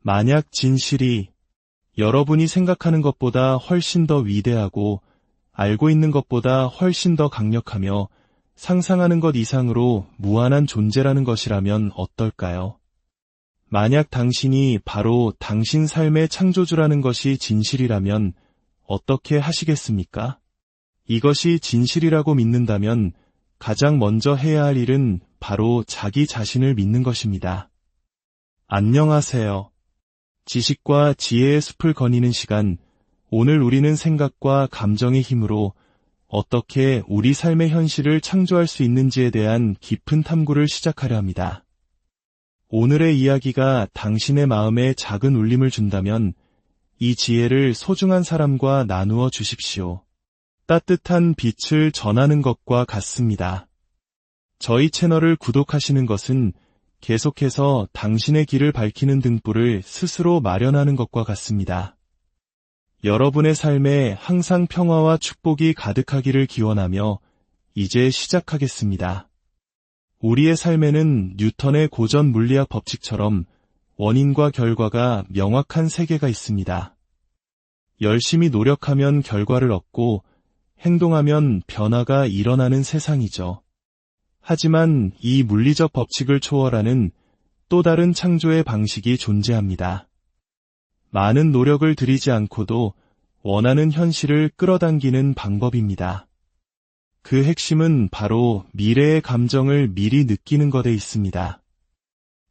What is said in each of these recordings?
만약 진실이 여러분이 생각하는 것보다 훨씬 더 위대하고 알고 있는 것보다 훨씬 더 강력하며 상상하는 것 이상으로 무한한 존재라는 것이라면 어떨까요? 만약 당신이 바로 당신 삶의 창조주라는 것이 진실이라면 어떻게 하시겠습니까? 이것이 진실이라고 믿는다면 가장 먼저 해야 할 일은 바로 자기 자신을 믿는 것입니다. 안녕하세요. 지식과 지혜의 숲을 거니는 시간, 오늘 우리는 생각과 감정의 힘으로 어떻게 우리 삶의 현실을 창조할 수 있는지에 대한 깊은 탐구를 시작하려 합니다. 오늘의 이야기가 당신의 마음에 작은 울림을 준다면 이 지혜를 소중한 사람과 나누어 주십시오. 따뜻한 빛을 전하는 것과 같습니다. 저희 채널을 구독하시는 것은 계속해서 당신의 길을 밝히는 등불을 스스로 마련하는 것과 같습니다. 여러분의 삶에 항상 평화와 축복이 가득하기를 기원하며 이제 시작하겠습니다. 우리의 삶에는 뉴턴의 고전 물리학 법칙처럼 원인과 결과가 명확한 세계가 있습니다. 열심히 노력하면 결과를 얻고 행동하면 변화가 일어나는 세상이죠. 하지만 이 물리적 법칙을 초월하는 또 다른 창조의 방식이 존재합니다. 많은 노력을 들이지 않고도 원하는 현실을 끌어당기는 방법입니다. 그 핵심은 바로 미래의 감정을 미리 느끼는 것에 있습니다.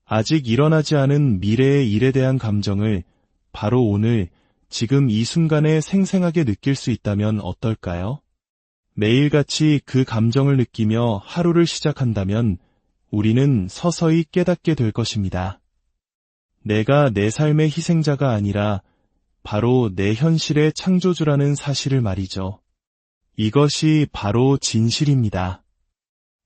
아직 일어나지 않은 미래의 일에 대한 감정을 바로 오늘, 지금 이 순간에 생생하게 느낄 수 있다면 어떨까요? 매일같이 그 감정을 느끼며 하루를 시작한다면 우리는 서서히 깨닫게 될 것입니다. 내가 내 삶의 희생자가 아니라 바로 내 현실의 창조주라는 사실을 말이죠. 이것이 바로 진실입니다.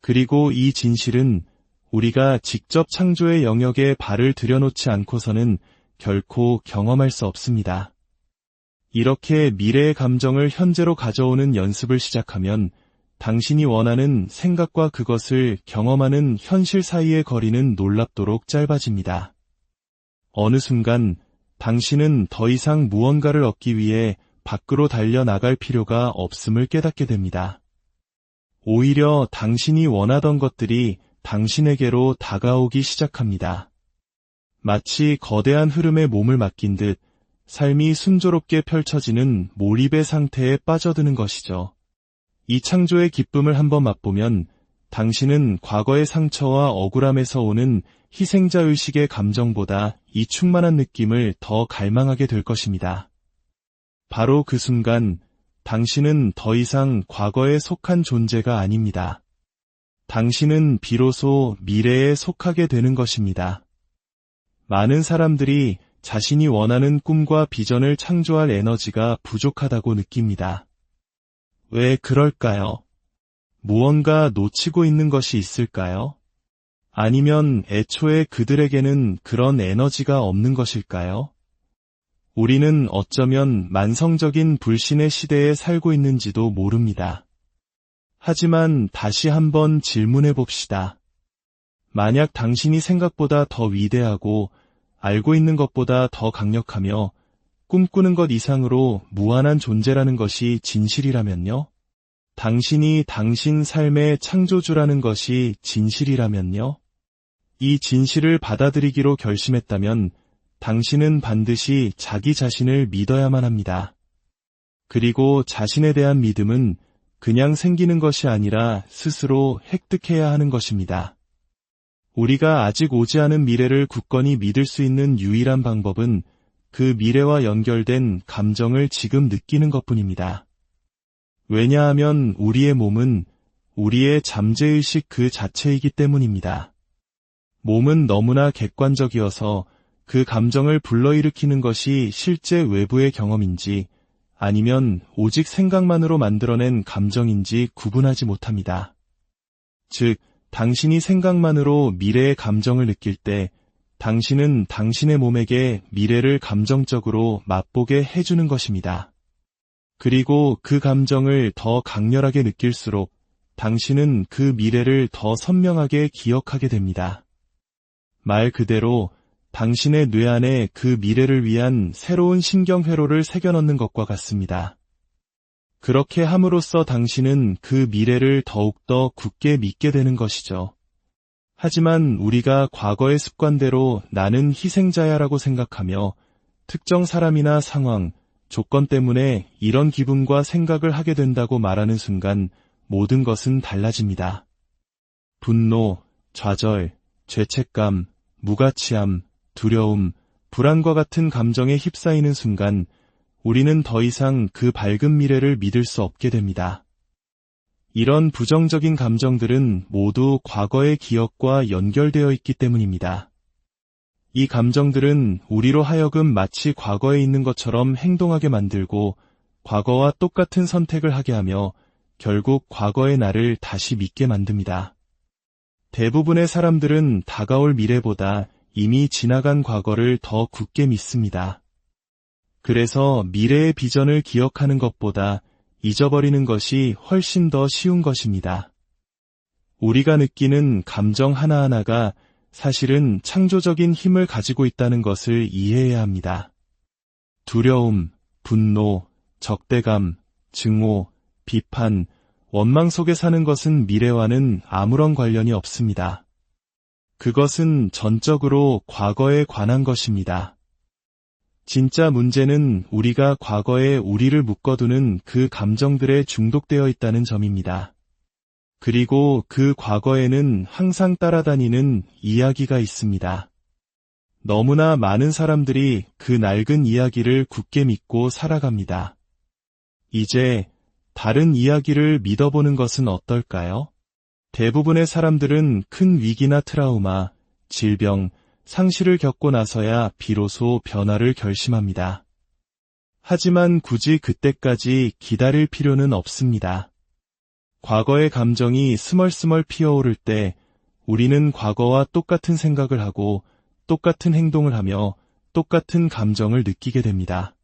그리고 이 진실은 우리가 직접 창조의 영역에 발을 들여놓지 않고서는 결코 경험할 수 없습니다. 이렇게 미래의 감정을 현재로 가져오는 연습을 시작하면 당신이 원하는 생각과 그것을 경험하는 현실 사이의 거리는 놀랍도록 짧아집니다. 어느 순간 당신은 더 이상 무언가를 얻기 위해 밖으로 달려나갈 필요가 없음을 깨닫게 됩니다. 오히려 당신이 원하던 것들이 당신에게로 다가오기 시작합니다. 마치 거대한 흐름에 몸을 맡긴 듯 삶이 순조롭게 펼쳐지는 몰입의 상태에 빠져드는 것이죠. 이 창조의 기쁨을 한번 맛보면 당신은 과거의 상처와 억울함에서 오는 희생자의식의 감정보다 이 충만한 느낌을 더 갈망하게 될 것입니다. 바로 그 순간 당신은 더 이상 과거에 속한 존재가 아닙니다. 당신은 비로소 미래에 속하게 되는 것입니다. 많은 사람들이 자신이 원하는 꿈과 비전을 창조할 에너지가 부족하다고 느낍니다. 왜 그럴까요? 무언가 놓치고 있는 것이 있을까요? 아니면 애초에 그들에게는 그런 에너지가 없는 것일까요? 우리는 어쩌면 만성적인 불신의 시대에 살고 있는지도 모릅니다. 하지만 다시 한번 질문해 봅시다. 만약 당신이 생각보다 더 위대하고 알고 있는 것보다 더 강력하며 꿈꾸는 것 이상으로 무한한 존재라는 것이 진실이라면요? 당신이 당신 삶의 창조주라는 것이 진실이라면요? 이 진실을 받아들이기로 결심했다면 당신은 반드시 자기 자신을 믿어야만 합니다. 그리고 자신에 대한 믿음은 그냥 생기는 것이 아니라 스스로 획득해야 하는 것입니다. 우리가 아직 오지 않은 미래를 굳건히 믿을 수 있는 유일한 방법은 그 미래와 연결된 감정을 지금 느끼는 것뿐입니다. 왜냐하면 우리의 몸은 우리의 잠재의식 그 자체이기 때문입니다. 몸은 너무나 객관적이어서 그 감정을 불러일으키는 것이 실제 외부의 경험인지 아니면 오직 생각만으로 만들어낸 감정인지 구분하지 못합니다. 즉, 당신이 생각만으로 미래의 감정을 느낄 때 당신은 당신의 몸에게 미래를 감정적으로 맛보게 해주는 것입니다. 그리고 그 감정을 더 강렬하게 느낄수록 당신은 그 미래를 더 선명하게 기억하게 됩니다. 말 그대로 당신의 뇌 안에 그 미래를 위한 새로운 신경회로를 새겨넣는 것과 같습니다. 그렇게 함으로써 당신은 그 미래를 더욱더 굳게 믿게 되는 것이죠. 하지만 우리가 과거의 습관대로 나는 희생자야라고 생각하며 특정 사람이나 상황, 조건 때문에 이런 기분과 생각을 하게 된다고 말하는 순간 모든 것은 달라집니다. 분노, 좌절, 죄책감, 무가치함, 두려움, 불안과 같은 감정에 휩싸이는 순간 우리는 더 이상 그 밝은 미래를 믿을 수 없게 됩니다. 이런 부정적인 감정들은 모두 과거의 기억과 연결되어 있기 때문입니다. 이 감정들은 우리로 하여금 마치 과거에 있는 것처럼 행동하게 만들고 과거와 똑같은 선택을 하게 하며 결국 과거의 나를 다시 믿게 만듭니다. 대부분의 사람들은 다가올 미래보다 이미 지나간 과거를 더 굳게 믿습니다. 그래서 미래의 비전을 기억하는 것보다 잊어버리는 것이 훨씬 더 쉬운 것입니다. 우리가 느끼는 감정 하나하나가 사실은 창조적인 힘을 가지고 있다는 것을 이해해야 합니다. 두려움, 분노, 적대감, 증오, 비판, 원망 속에 사는 것은 미래와는 아무런 관련이 없습니다. 그것은 전적으로 과거에 관한 것입니다. 진짜 문제는 우리가 과거에 우리를 묶어두는 그 감정들에 중독되어 있다는 점입니다. 그리고 그 과거에는 항상 따라다니는 이야기가 있습니다. 너무나 많은 사람들이 그 낡은 이야기를 굳게 믿고 살아갑니다. 이제 다른 이야기를 믿어보는 것은 어떨까요? 대부분의 사람들은 큰 위기나 트라우마, 질병, 상실을 겪고 나서야 비로소 변화를 결심합니다. 하지만 굳이 그때까지 기다릴 필요는 없습니다. 과거의 감정이 스멀스멀 피어오를 때 우리는 과거와 똑같은 생각을 하고 똑같은 행동을 하며 똑같은 감정을 느끼게 됩니다.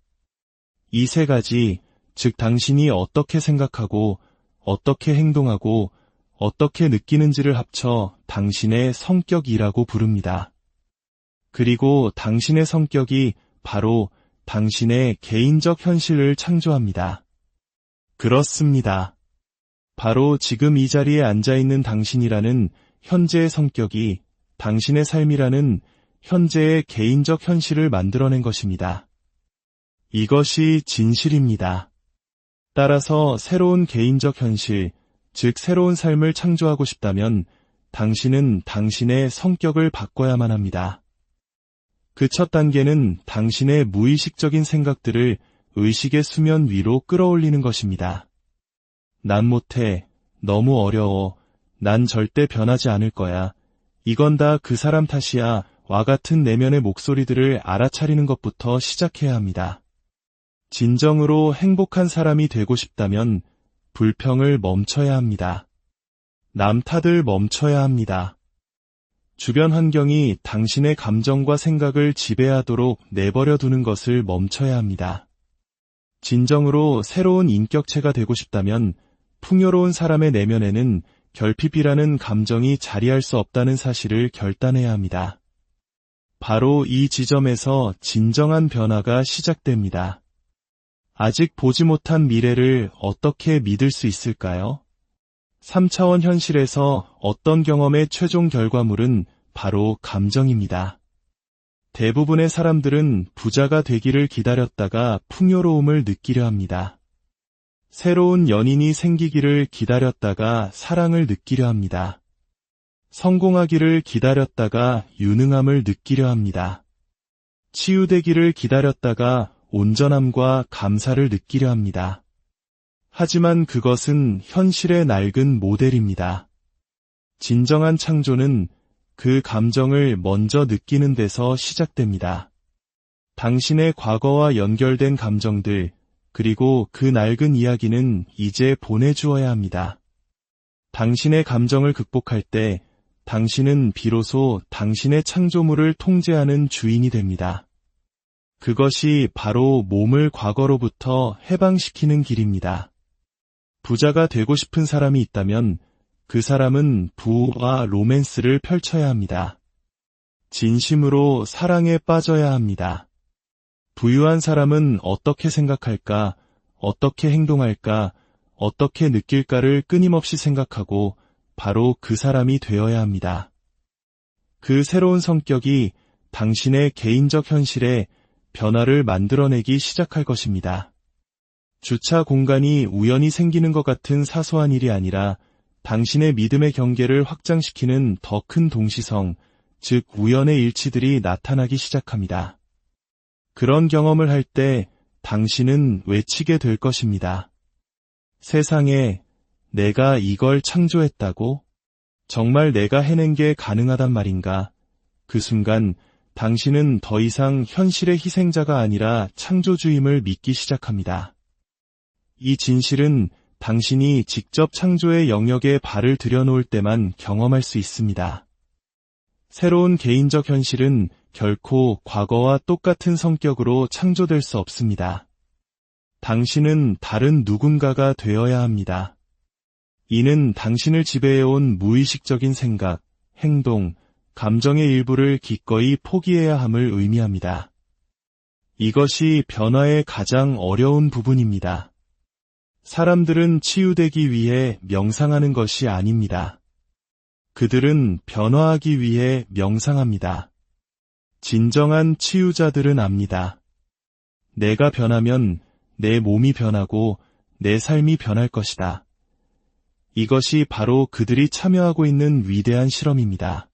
이 세 가지, 즉 당신이 어떻게 생각하고 어떻게 행동하고 어떻게 느끼는지를 합쳐 당신의 성격이라고 부릅니다. 그리고 당신의 성격이 바로 당신의 개인적 현실을 창조합니다. 그렇습니다. 바로 지금 이 자리에 앉아있는 당신이라는 현재의 성격이 당신의 삶이라는 현재의 개인적 현실을 만들어낸 것입니다. 이것이 진실입니다. 따라서 새로운 개인적 현실, 즉 새로운 삶을 창조하고 싶다면 당신은 당신의 성격을 바꿔야만 합니다. 그 첫 단계는 당신의 무의식적인 생각들을 의식의 수면 위로 끌어올리는 것입니다. 난 못해, 너무 어려워, 난 절대 변하지 않을 거야, 이건 다 그 사람 탓이야, 와 같은 내면의 목소리들을 알아차리는 것부터 시작해야 합니다. 진정으로 행복한 사람이 되고 싶다면 불평을 멈춰야 합니다. 남 탓을 멈춰야 합니다. 주변 환경이 당신의 감정과 생각을 지배하도록 내버려 두는 것을 멈춰야 합니다. 진정으로 새로운 인격체가 되고 싶다면 풍요로운 사람의 내면에는 결핍이라는 감정이 자리할 수 없다는 사실을 결단해야 합니다. 바로 이 지점에서 진정한 변화가 시작됩니다. 아직 보지 못한 미래를 어떻게 믿을 수 있을까요? 3차원 현실에서 어떤 경험의 최종 결과물은 바로 감정입니다. 대부분의 사람들은 부자가 되기를 기다렸다가 풍요로움을 느끼려 합니다. 새로운 연인이 생기기를 기다렸다가 사랑을 느끼려 합니다. 성공하기를 기다렸다가 유능함을 느끼려 합니다. 치유되기를 기다렸다가 온전함과 감사를 느끼려 합니다. 하지만 그것은 현실의 낡은 모델입니다. 진정한 창조는 그 감정을 먼저 느끼는 데서 시작됩니다. 당신의 과거와 연결된 감정들, 그리고 그 낡은 이야기는 이제 보내주어야 합니다. 당신의 감정을 극복할 때 당신은 비로소 당신의 창조물을 통제하는 주인이 됩니다. 그것이 바로 몸을 과거로부터 해방시키는 길입니다. 부자가 되고 싶은 사람이 있다면 그 사람은 부와 로맨스를 펼쳐야 합니다. 진심으로 사랑에 빠져야 합니다. 부유한 사람은 어떻게 생각할까, 어떻게 행동할까, 어떻게 느낄까를 끊임없이 생각하고 바로 그 사람이 되어야 합니다. 그 새로운 성격이 당신의 개인적 현실에 변화를 만들어내기 시작할 것입니다. 주차 공간이 우연히 생기는 것 같은 사소한 일이 아니라 당신의 믿음의 경계를 확장시키는 더 큰 동시성, 즉 우연의 일치들이 나타나기 시작합니다. 그런 경험을 할 때 당신은 외치게 될 것입니다. 세상에 내가 이걸 창조했다고? 정말 내가 해낸 게 가능하단 말인가? 그 순간 당신은 더 이상 현실의 희생자가 아니라 창조주임을 믿기 시작합니다. 이 진실은 당신이 직접 창조의 영역에 발을 들여놓을 때만 경험할 수 있습니다. 새로운 개인적 현실은 결코 과거와 똑같은 성격으로 창조될 수 없습니다. 당신은 다른 누군가가 되어야 합니다. 이는 당신을 지배해온 무의식적인 생각, 행동, 감정의 일부를 기꺼이 포기해야 함을 의미합니다. 이것이 변화의 가장 어려운 부분입니다. 사람들은 치유되기 위해 명상하는 것이 아닙니다. 그들은 변화하기 위해 명상합니다. 진정한 치유자들은 압니다. 내가 변하면 내 몸이 변하고 내 삶이 변할 것이다. 이것이 바로 그들이 참여하고 있는 위대한 실험입니다.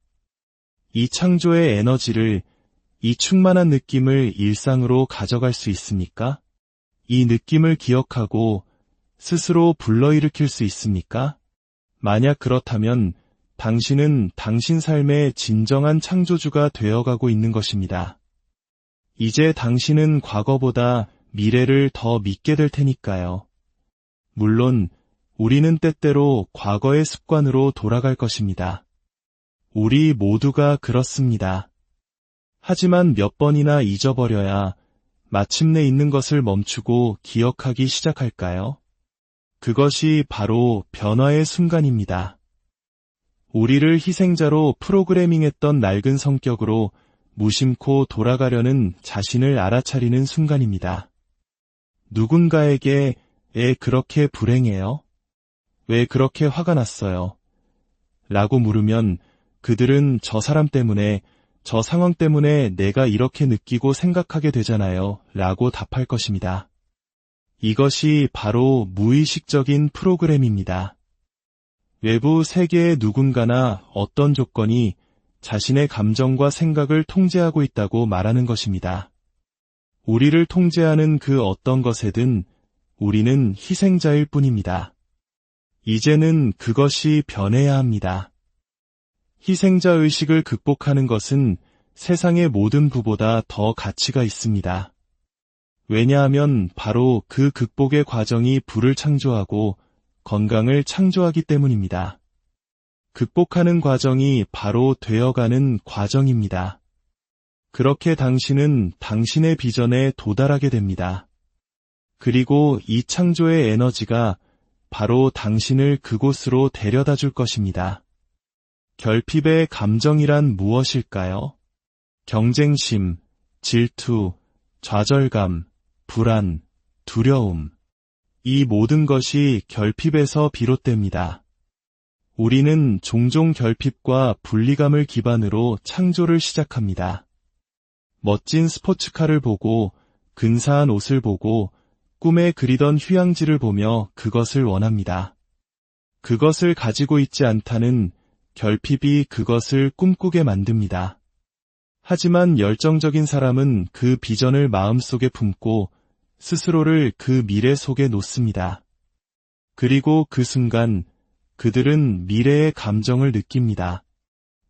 이 창조의 에너지를, 이 충만한 느낌을 일상으로 가져갈 수 있습니까? 이 느낌을 기억하고 스스로 불러일으킬 수 있습니까? 만약 그렇다면 당신은 당신 삶의 진정한 창조주가 되어가고 있는 것입니다. 이제 당신은 과거보다 미래를 더 믿게 될 테니까요. 물론 우리는 때때로 과거의 습관으로 돌아갈 것입니다. 우리 모두가 그렇습니다. 하지만 몇 번이나 잊어버려야 마침내 있는 것을 멈추고 기억하기 시작할까요? 그것이 바로 변화의 순간입니다. 우리를 희생자로 프로그래밍했던 낡은 성격으로 무심코 돌아가려는 자신을 알아차리는 순간입니다. 누군가에게 왜 그렇게 불행해요? 왜 그렇게 화가 났어요? 라고 물으면 그들은 저 사람 때문에, 저 상황 때문에 내가 이렇게 느끼고 생각하게 되잖아요. 라고 답할 것입니다. 이것이 바로 무의식적인 프로그램입니다. 외부 세계의 누군가나 어떤 조건이 자신의 감정과 생각을 통제하고 있다고 말하는 것입니다. 우리를 통제하는 그 어떤 것에든 우리는 희생자일 뿐입니다. 이제는 그것이 변해야 합니다. 희생자 의식을 극복하는 것은 세상의 모든 부보다 더 가치가 있습니다. 왜냐하면 바로 그 극복의 과정이 부를 창조하고 건강을 창조하기 때문입니다. 극복하는 과정이 바로 되어가는 과정입니다. 그렇게 당신은 당신의 비전에 도달하게 됩니다. 그리고 이 창조의 에너지가 바로 당신을 그곳으로 데려다 줄 것입니다. 결핍의 감정이란 무엇일까요? 경쟁심, 질투, 좌절감, 불안, 두려움. 이 모든 것이 결핍에서 비롯됩니다. 우리는 종종 결핍과 분리감을 기반으로 창조를 시작합니다. 멋진 스포츠카를 보고, 근사한 옷을 보고, 꿈에 그리던 휴양지를 보며 그것을 원합니다. 그것을 가지고 있지 않다는 결핍이 그것을 꿈꾸게 만듭니다. 하지만 열정적인 사람은 그 비전을 마음속에 품고 스스로를 그 미래 속에 놓습니다. 그리고 그 순간 그들은 미래의 감정을 느낍니다.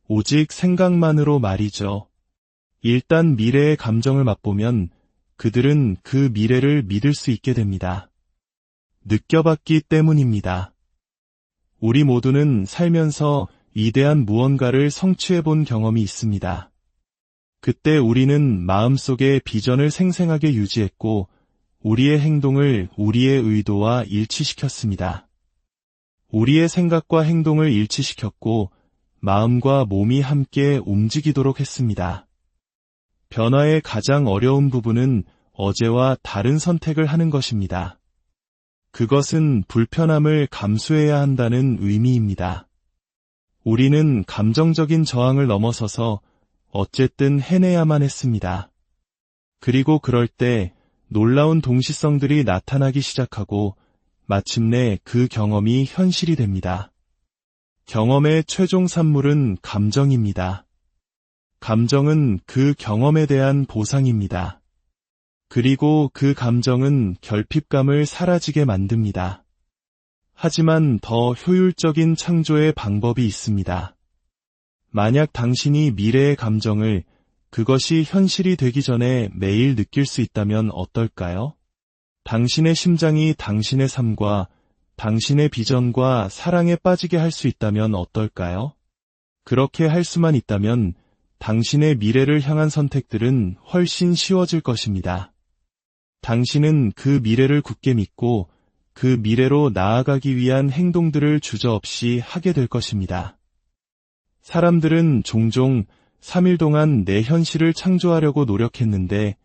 오직 생각만으로 말이죠. 일단 미래의 감정을 맛보면 그들은 그 미래를 믿을 수 있게 됩니다. 느껴봤기 때문입니다. 우리 모두는 살면서 위대한 무언가를 성취해본 경험이 있습니다. 그때 우리는 마음속에 비전을 생생하게 유지했고 우리의 행동을 우리의 의도와 일치시켰습니다. 우리의 생각과 행동을 일치시켰고 마음과 몸이 함께 움직이도록 했습니다. 변화의 가장 어려운 부분은 어제와 다른 선택을 하는 것입니다. 그것은 불편함을 감수해야 한다는 의미입니다. 우리는 감정적인 저항을 넘어서서 어쨌든 해내야만 했습니다. 그리고 그럴 때 놀라운 동시성들이 나타나기 시작하고 마침내 그 경험이 현실이 됩니다. 경험의 최종 산물은 감정입니다. 감정은 그 경험에 대한 보상입니다. 그리고 그 감정은 결핍감을 사라지게 만듭니다. 하지만 더 효율적인 창조의 방법이 있습니다. 만약 당신이 미래의 감정을 그것이 현실이 되기 전에 매일 느낄 수 있다면 어떨까요? 당신의 심장이 당신의 삶과 당신의 비전과 사랑에 빠지게 할 수 있다면 어떨까요? 그렇게 할 수만 있다면 당신의 미래를 향한 선택들은 훨씬 쉬워질 것입니다. 당신은 그 미래를 굳게 믿고 그 미래로 나아가기 위한 행동들을 주저없이 하게 될 것입니다. 사람들은 종종 3일 동안 내 현실을 창조하려고 노력했는데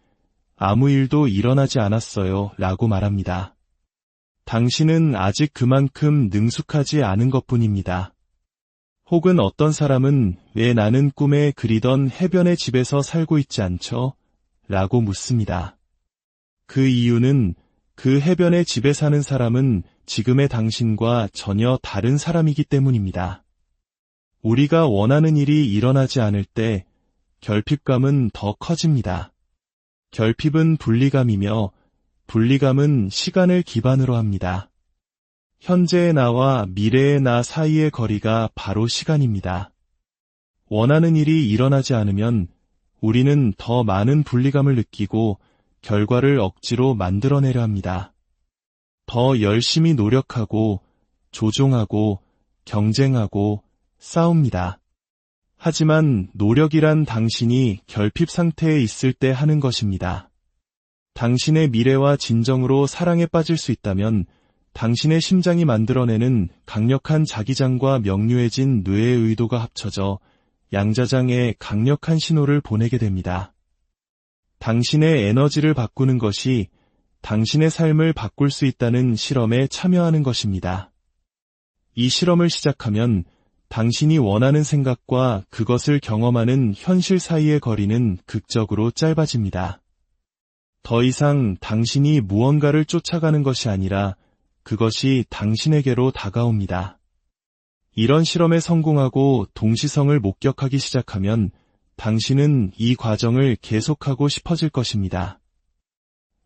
아무 일도 일어나지 않았어요 라고 말합니다. 당신은 아직 그만큼 능숙하지 않은 것뿐입니다. 혹은 어떤 사람은 왜 나는 꿈에 그리던 해변의 집에서 살고 있지 않죠? 라고 묻습니다. 그 이유는 그 해변의 집에 사는 사람은 지금의 당신과 전혀 다른 사람이기 때문입니다. 우리가 원하는 일이 일어나지 않을 때 결핍감은 더 커집니다. 결핍은 분리감이며 분리감은 시간을 기반으로 합니다. 현재의 나와 미래의 나 사이의 거리가 바로 시간입니다. 원하는 일이 일어나지 않으면 우리는 더 많은 분리감을 느끼고 결과를 억지로 만들어내려 합니다. 더 열심히 노력하고 조종하고 경쟁하고 싸웁니다. 하지만 노력이란 당신이 결핍 상태에 있을 때 하는 것입니다. 당신의 미래와 진정으로 사랑에 빠질 수 있다면 당신의 심장이 만들어내는 강력한 자기장과 명료해진 뇌의 의도가 합쳐져 양자장에 강력한 신호를 보내게 됩니다. 당신의 에너지를 바꾸는 것이 당신의 삶을 바꿀 수 있다는 실험에 참여하는 것입니다. 이 실험을 시작하면 당신이 원하는 생각과 그것을 경험하는 현실 사이의 거리는 극적으로 짧아집니다. 더 이상 당신이 무언가를 쫓아가는 것이 아니라 그것이 당신에게로 다가옵니다. 이런 실험에 성공하고 동시성을 목격하기 시작하면 당신은 이 과정을 계속하고 싶어질 것입니다.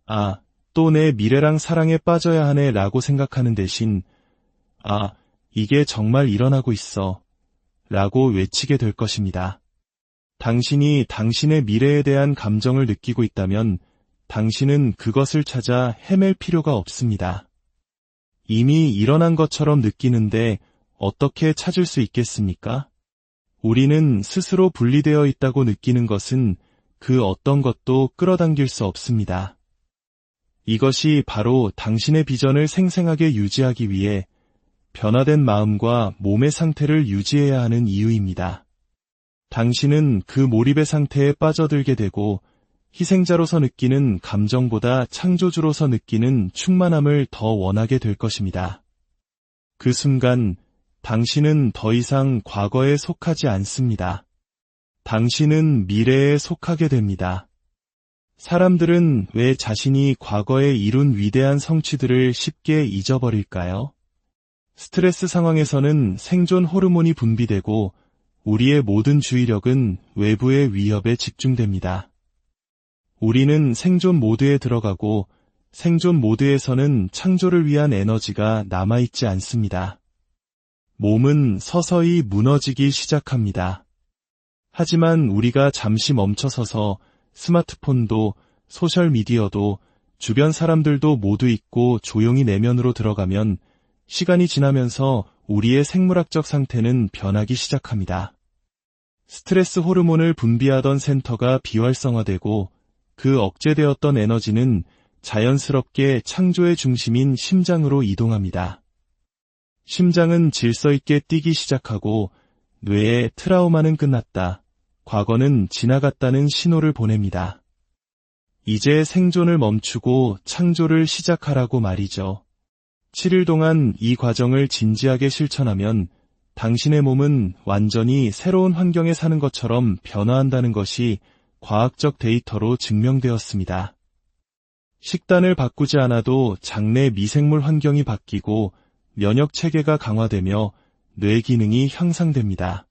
아, 또 내 미래랑 사랑에 빠져야 하네 라고 생각하는 대신 이게 정말 일어나고 있어 라고 외치게 될 것입니다. 당신이 당신의 미래에 대한 감정을 느끼고 있다면 당신은 그것을 찾아 헤맬 필요가 없습니다. 이미 일어난 것처럼 느끼는데 어떻게 찾을 수 있겠습니까? 우리는 스스로 분리되어 있다고 느끼는 것은 그 어떤 것도 끌어당길 수 없습니다. 이것이 바로 당신의 비전을 생생하게 유지하기 위해 변화된 마음과 몸의 상태를 유지해야 하는 이유입니다. 당신은 그 몰입의 상태에 빠져들게 되고 희생자로서 느끼는 감정보다 창조주로서 느끼는 충만함을 더 원하게 될 것입니다. 그 순간 당신은 더 이상 과거에 속하지 않습니다. 당신은 미래에 속하게 됩니다. 사람들은 왜 자신이 과거에 이룬 위대한 성취들을 쉽게 잊어버릴까요? 스트레스 상황에서는 생존 호르몬이 분비되고 우리의 모든 주의력은 외부의 위협에 집중됩니다. 우리는 생존 모드에 들어가고 생존 모드에서는 창조를 위한 에너지가 남아있지 않습니다. 몸은 서서히 무너지기 시작합니다. 하지만 우리가 잠시 멈춰서서 스마트폰도 소셜미디어도 주변 사람들도 모두 잊고 조용히 내면으로 들어가면 시간이 지나면서 우리의 생물학적 상태는 변하기 시작합니다. 스트레스 호르몬을 분비하던 센터가 비활성화되고 그 억제되었던 에너지는 자연스럽게 창조의 중심인 심장으로 이동합니다. 심장은 질서 있게 뛰기 시작하고 뇌의 트라우마는 끝났다. 과거는 지나갔다는 신호를 보냅니다. 이제 생존을 멈추고 창조를 시작하라고 말이죠. 7일 동안 이 과정을 진지하게 실천하면 당신의 몸은 완전히 새로운 환경에 사는 것처럼 변화한다는 것이 과학적 데이터로 증명되었습니다. 식단을 바꾸지 않아도 장내 미생물 환경이 바뀌고 면역 체계가 강화되며 뇌 기능이 향상됩니다.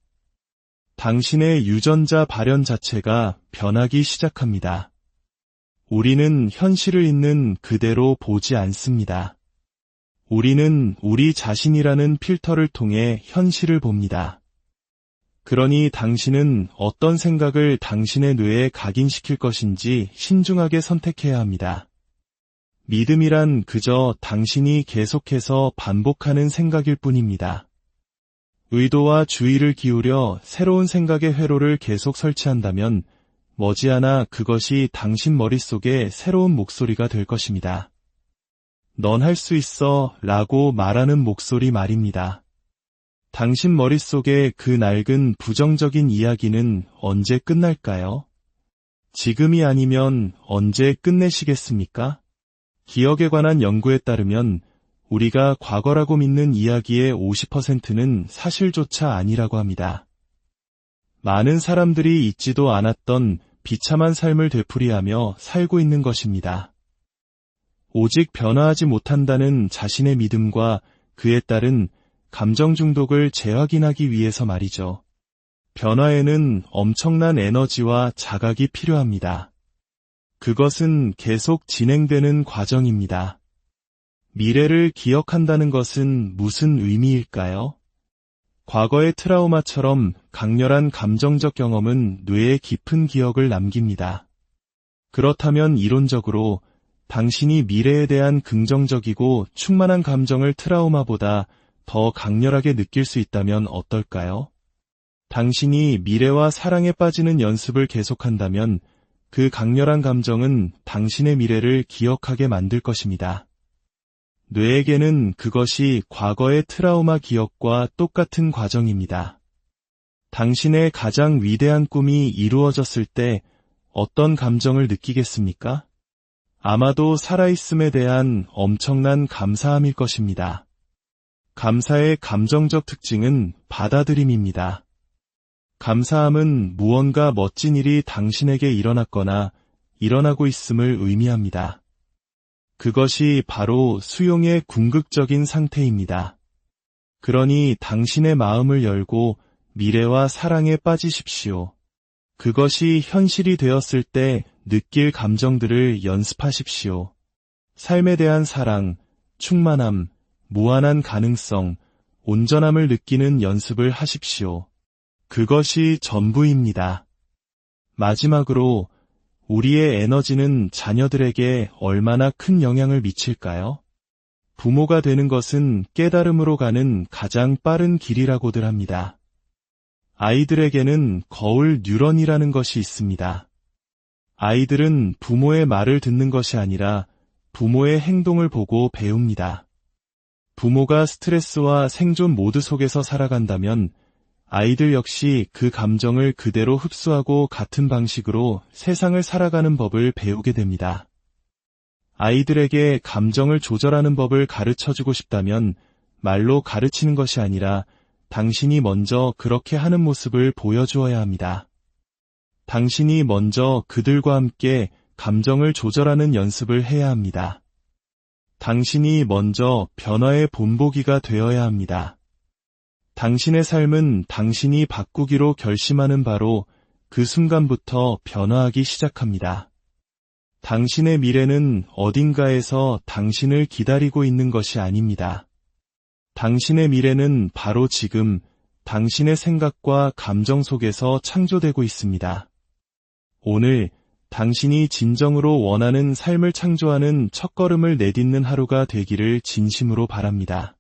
당신의 유전자 발현 자체가 변하기 시작합니다. 우리는 현실을 있는 그대로 보지 않습니다. 우리는 우리 자신이라는 필터를 통해 현실을 봅니다. 그러니 당신은 어떤 생각을 당신의 뇌에 각인시킬 것인지 신중하게 선택해야 합니다. 믿음이란 그저 당신이 계속해서 반복하는 생각일 뿐입니다. 의도와 주의를 기울여 새로운 생각의 회로를 계속 설치한다면 머지않아 그것이 당신 머릿속에 새로운 목소리가 될 것입니다. 넌 할 수 있어 라고 말하는 목소리 말입니다. 당신 머릿속의 그 낡은 부정적인 이야기는 언제 끝날까요? 지금이 아니면 언제 끝내시겠습니까? 기억에 관한 연구에 따르면 우리가 과거라고 믿는 이야기의 50%는 사실조차 아니라고 합니다. 많은 사람들이 잊지도 않았던 비참한 삶을 되풀이하며 살고 있는 것입니다. 오직 변화하지 못한다는 자신의 믿음과 그에 따른 감정 중독을 재확인하기 위해서 말이죠. 변화에는 엄청난 에너지와 자각이 필요합니다. 그것은 계속 진행되는 과정입니다. 미래를 기억한다는 것은 무슨 의미일까요? 과거의 트라우마처럼 강렬한 감정적 경험은 뇌에 깊은 기억을 남깁니다. 그렇다면 이론적으로 당신이 미래에 대한 긍정적이고 충만한 감정을 트라우마보다 더 강렬하게 느낄 수 있다면 어떨까요? 당신이 미래와 사랑에 빠지는 연습을 계속한다면 그 강렬한 감정은 당신의 미래를 기억하게 만들 것입니다. 뇌에게는 그것이 과거의 트라우마 기억과 똑같은 과정입니다. 당신의 가장 위대한 꿈이 이루어졌을 때 어떤 감정을 느끼겠습니까? 아마도 살아있음에 대한 엄청난 감사함일 것입니다. 감사의 감정적 특징은 받아들임입니다. 감사함은 무언가 멋진 일이 당신에게 일어났거나 일어나고 있음을 의미합니다. 그것이 바로 수용의 궁극적인 상태입니다. 그러니 당신의 마음을 열고 미래와 사랑에 빠지십시오. 그것이 현실이 되었을 때 느낄 감정들을 연습하십시오. 삶에 대한 사랑, 충만함, 무한한 가능성, 온전함을 느끼는 연습을 하십시오. 그것이 전부입니다. 마지막으로 우리의 에너지는 자녀들에게 얼마나 큰 영향을 미칠까요? 부모가 되는 것은 깨달음으로 가는 가장 빠른 길이라고들 합니다. 아이들에게는 거울 뉴런이라는 것이 있습니다. 아이들은 부모의 말을 듣는 것이 아니라 부모의 행동을 보고 배웁니다. 부모가 스트레스와 생존 모드 속에서 살아간다면 아이들 역시 그 감정을 그대로 흡수하고 같은 방식으로 세상을 살아가는 법을 배우게 됩니다. 아이들에게 감정을 조절하는 법을 가르쳐주고 싶다면 말로 가르치는 것이 아니라 당신이 먼저 그렇게 하는 모습을 보여주어야 합니다. 당신이 먼저 그들과 함께 감정을 조절하는 연습을 해야 합니다. 당신이 먼저 변화의 본보기가 되어야 합니다. 당신의 삶은 당신이 바꾸기로 결심하는 바로 그 순간부터 변화하기 시작합니다. 당신의 미래는 어딘가에서 당신을 기다리고 있는 것이 아닙니다. 당신의 미래는 바로 지금 당신의 생각과 감정 속에서 창조되고 있습니다. 오늘 당신이 진정으로 원하는 삶을 창조하는 첫걸음을 내딛는 하루가 되기를 진심으로 바랍니다.